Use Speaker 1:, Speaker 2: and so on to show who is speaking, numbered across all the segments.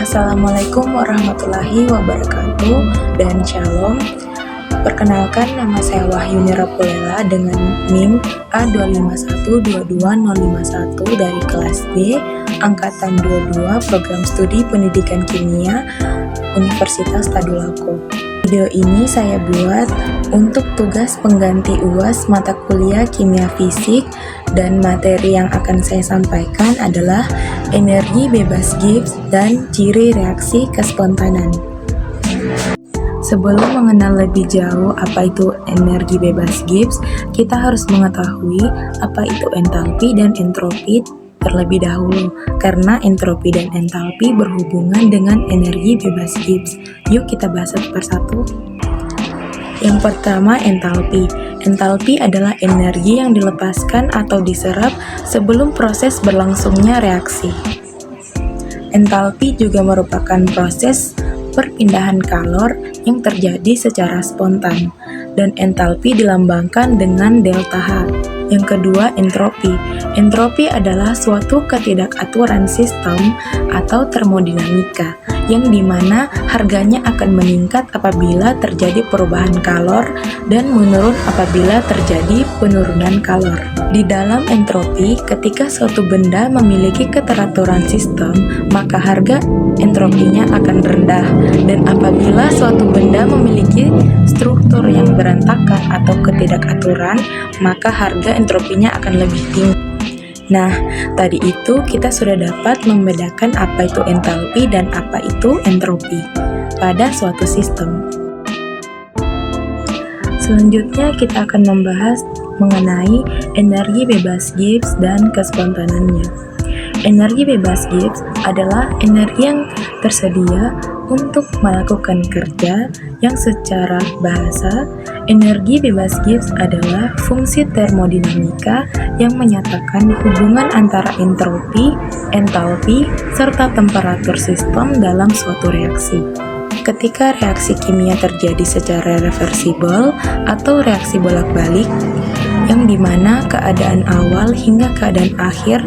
Speaker 1: Assalamualaikum warahmatullahi wabarakatuh dan Shalom. Perkenalkan, nama saya Wahyuni Rapulela dengan NIM A25122051 dari kelas B, Angkatan 22, Program Studi Pendidikan Kimia, Universitas Tadulako. Video ini saya buat untuk tugas pengganti UAS mata kuliah Kimia Fisik, dan materi yang akan saya sampaikan adalah energi bebas Gibbs dan ciri reaksi kespontanan. Sebelum mengenal lebih jauh apa itu energi bebas Gibbs, kita harus mengetahui apa itu entalpi dan entropi terlebih dahulu, karena entropi dan entalpi berhubungan dengan energi bebas Gibbs. Yuk kita bahas satu persatu. Yang pertama, entalpi. Entalpi adalah energi yang dilepaskan atau diserap sebelum proses berlangsungnya reaksi. Entalpi juga merupakan proses perpindahan kalor yang terjadi secara spontan, dan entalpi dilambangkan dengan delta H. Yang kedua, entropi. Entropi adalah suatu ketidakaturan sistem atau termodinamika, yang dimana harganya akan meningkat apabila terjadi perubahan kalor dan menurun apabila terjadi penurunan kalor. Di dalam entropi, ketika suatu benda memiliki keteraturan sistem, maka harga entropinya akan rendah, dan apabila suatu benda memiliki struktur yang berantakan atau ketidakaturan, maka harga entropinya akan lebih tinggi. Nah, tadi itu kita sudah dapat membedakan apa itu entalpi dan apa itu entropi pada suatu sistem. Selanjutnya kita akan membahas mengenai energi bebas Gibbs dan kespontanannya. Energi bebas Gibbs adalah energi yang tersedia untuk melakukan kerja yang secara bahasa, energi bebas Gibbs adalah fungsi termodinamika yang menyatakan hubungan antara entropi, entalpi, serta temperatur sistem dalam suatu reaksi. Ketika reaksi kimia terjadi secara reversibel atau reaksi bolak-balik, yang dimana keadaan awal hingga keadaan akhir,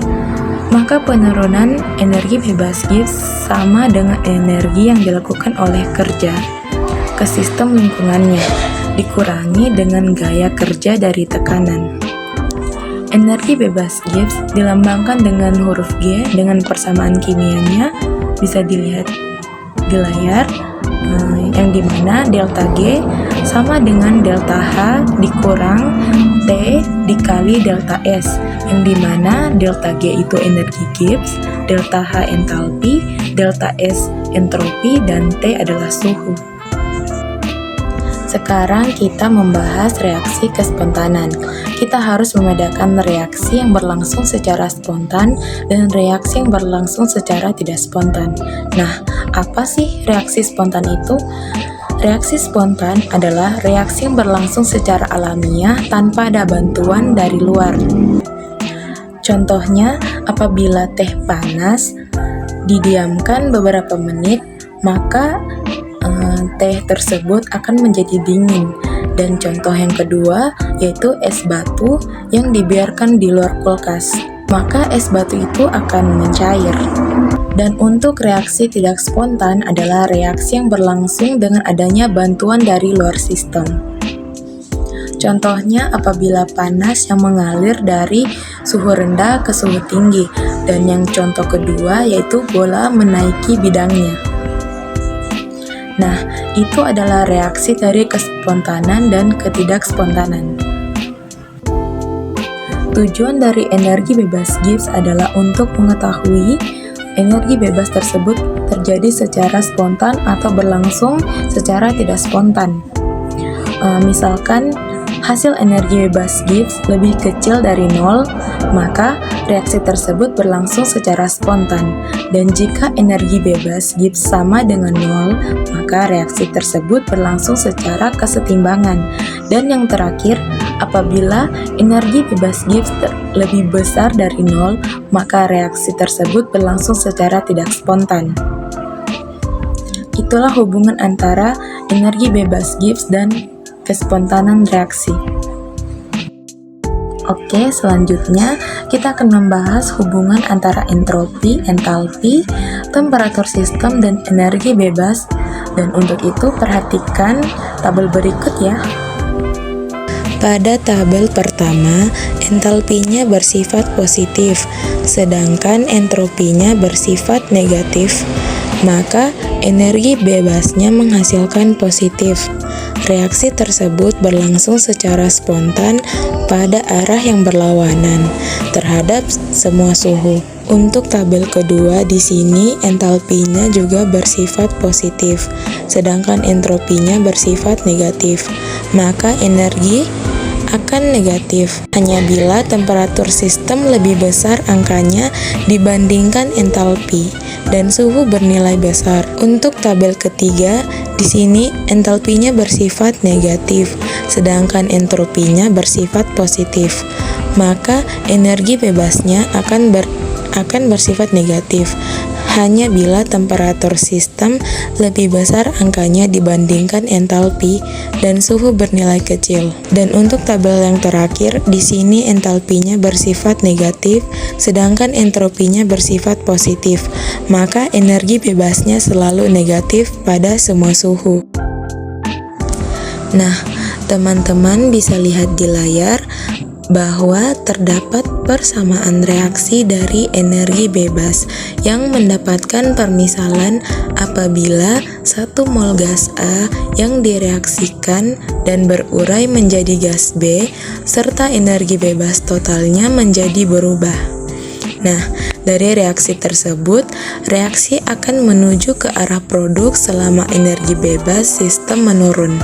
Speaker 1: maka penurunan energi bebas Gibbs sama dengan energi yang dilakukan oleh kerja ke sistem lingkungannya, dikurangi dengan gaya kerja dari tekanan. Energi bebas Gibbs dilambangkan dengan huruf G dengan persamaan kimianya, bisa dilihat di layar, yang dimana delta G sama dengan delta H dikurang T dikali delta S, yang dimana delta G itu energi Gibbs, delta H entalpi, delta S entropi, dan T adalah suhu. Sekarang kita membahas reaksi kespontanan. Kita harus membedakan reaksi yang berlangsung secara spontan dan reaksi yang berlangsung secara tidak spontan. Nah, apa sih reaksi spontan itu? Reaksi spontan adalah reaksi yang berlangsung secara alamiah tanpa ada bantuan dari luar. Contohnya, apabila teh panas didiamkan beberapa menit, maka teh tersebut akan menjadi dingin. Dan contoh yang kedua yaitu es batu yang dibiarkan di luar kulkas, maka es batu itu akan mencair. Dan untuk reaksi tidak spontan adalah reaksi yang berlangsung dengan adanya bantuan dari luar sistem. Contohnya apabila panas yang mengalir dari suhu rendah ke suhu tinggi, dan yang contoh kedua yaitu bola menaiki bidangnya. Nah, itu adalah reaksi dari kespontanan dan ketidakspontanan. Tujuan dari energi bebas Gibbs adalah untuk mengetahui energi bebas tersebut terjadi secara spontan atau berlangsung secara tidak spontan. Misalkan hasil energi bebas Gibbs lebih kecil dari 0, maka reaksi tersebut berlangsung secara spontan. Dan jika energi bebas Gibbs sama dengan 0, maka reaksi tersebut berlangsung secara kesetimbangan. Dan yang terakhir, apabila energi bebas Gibbs lebih besar dari 0, maka reaksi tersebut berlangsung secara tidak spontan. Itulah hubungan antara energi bebas Gibbs dan kespontanan reaksi. Oke, selanjutnya kita akan membahas hubungan antara entropi, entalpi, temperatur sistem, dan energi bebas. Dan untuk itu perhatikan tabel berikut ya. Pada tabel pertama, entalpinya bersifat positif, sedangkan entropinya bersifat negatif. Maka energi bebasnya menghasilkan positif. Reaksi tersebut berlangsung secara spontan pada arah yang berlawanan terhadap semua suhu. Untuk tabel kedua di sini entalpinya juga bersifat positif, sedangkan entropinya bersifat negatif. Maka energi akan negatif hanya bila temperatur sistem lebih besar angkanya dibandingkan entalpi dan suhu bernilai besar. Untuk tabel ketiga, di sini entalpinya bersifat negatif, sedangkan entropinya bersifat positif. Maka energi bebasnya akan bersifat negatif hanya bila temperatur sistem lebih besar angkanya dibandingkan entalpi dan suhu bernilai kecil. Dan untuk tabel yang terakhir, di sini entalpinya bersifat negatif, sedangkan entropinya bersifat positif. Maka energi bebasnya selalu negatif pada semua suhu. Nah, teman-teman bisa lihat di layar bahwa terdapat persamaan reaksi dari energi bebas yang mendapatkan permisalan apabila 1 mol gas A yang direaksikan dan berurai menjadi gas B serta energi bebas totalnya menjadi berubah. Nah, dari reaksi tersebut, reaksi akan menuju ke arah produk selama energi bebas sistem menurun.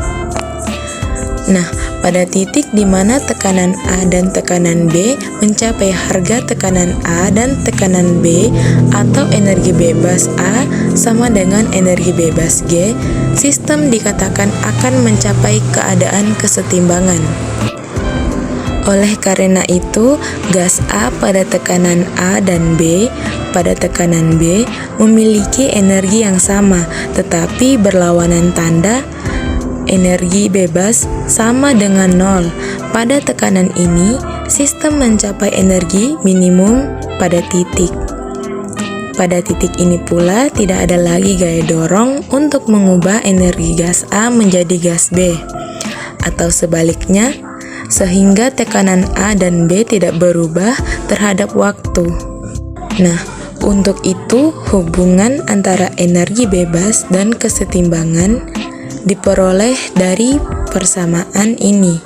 Speaker 1: Nah, pada titik di mana tekanan A dan tekanan B mencapai harga tekanan A dan tekanan B atau energi bebas A sama dengan energi bebas G, sistem dikatakan akan mencapai keadaan kesetimbangan. Oleh karena itu, gas A pada tekanan A dan B pada tekanan B memiliki energi yang sama, tetapi berlawanan tanda. Energi bebas sama dengan 0. Pada tekanan ini, sistem mencapai energi minimum pada titik. Pada titik ini pula tidak ada lagi gaya dorong untuk mengubah energi gas A menjadi gas B, atau sebaliknya, sehingga tekanan A dan B tidak berubah terhadap waktu. Nah, untuk itu hubungan antara energi bebas dan kesetimbangan diperoleh dari persamaan ini.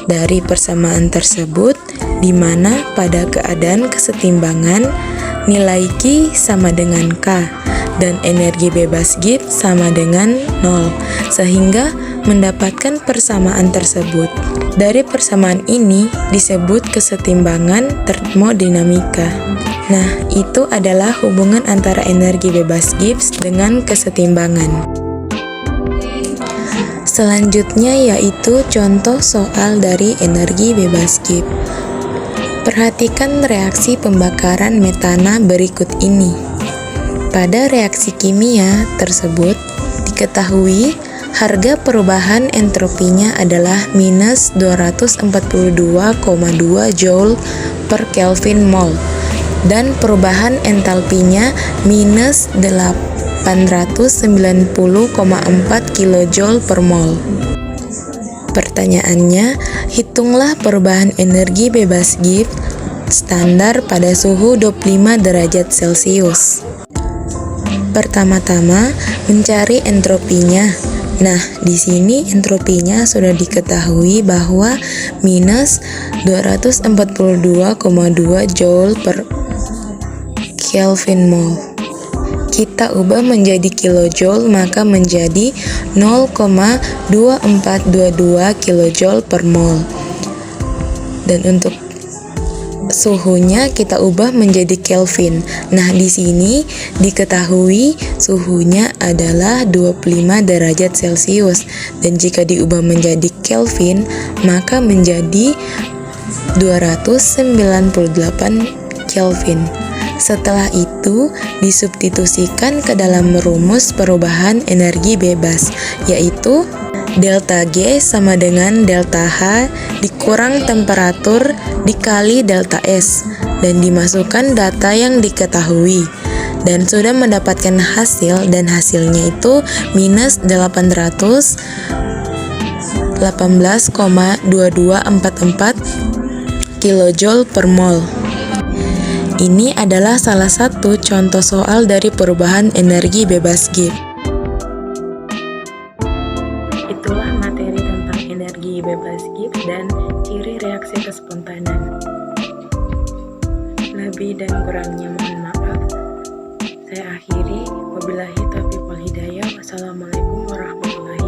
Speaker 1: Dari persamaan tersebut, di mana pada keadaan kesetimbangan nilai Q sama dengan K dan energi bebas Gibbs sama dengan 0, sehingga mendapatkan persamaan tersebut. Dari persamaan ini disebut kesetimbangan termodinamika. Nah, itu adalah hubungan antara energi bebas Gibbs dengan kesetimbangan. Selanjutnya yaitu contoh soal dari energi bebas Gibbs. Perhatikan reaksi pembakaran metana berikut ini. Pada reaksi kimia tersebut diketahui harga perubahan entropinya adalah minus 242,2 Joule per Kelvin mol dan perubahan entalpinya minus 890,4 kJ per mol. Pertanyaannya, hitunglah perubahan energi bebas Gibbs standar pada suhu 25 derajat Celcius. Pertama-tama, mencari entropinya. Nah, di sini entropinya sudah diketahui bahwa minus 242,2 Joule per Kelvin mol. Kita ubah menjadi kilojoule, maka menjadi 0,2422 kilojoule per mol. Dan untuk suhunya kita ubah menjadi Kelvin. Nah, di sini diketahui suhunya adalah 25 derajat Celcius dan jika diubah menjadi Kelvin maka menjadi 298 Kelvin. Setelah itu disubstitusikan ke dalam rumus perubahan energi bebas, yaitu Delta G sama dengan delta H dikurang temperatur dikali delta S dan dimasukkan data yang diketahui. Dan sudah mendapatkan hasil, dan hasilnya itu minus 818,2244 kilojoule per mol. Ini adalah salah satu contoh soal dari perubahan energi bebas Gibbs. Itulah materi tentang energi bebas Gibbs dan ciri reaksi kespontanan. Lebih dan kurangnya mohon maaf. Saya akhiri. Wabillahi taufiq wal hidayah. Wassalamualaikum warahmatullahi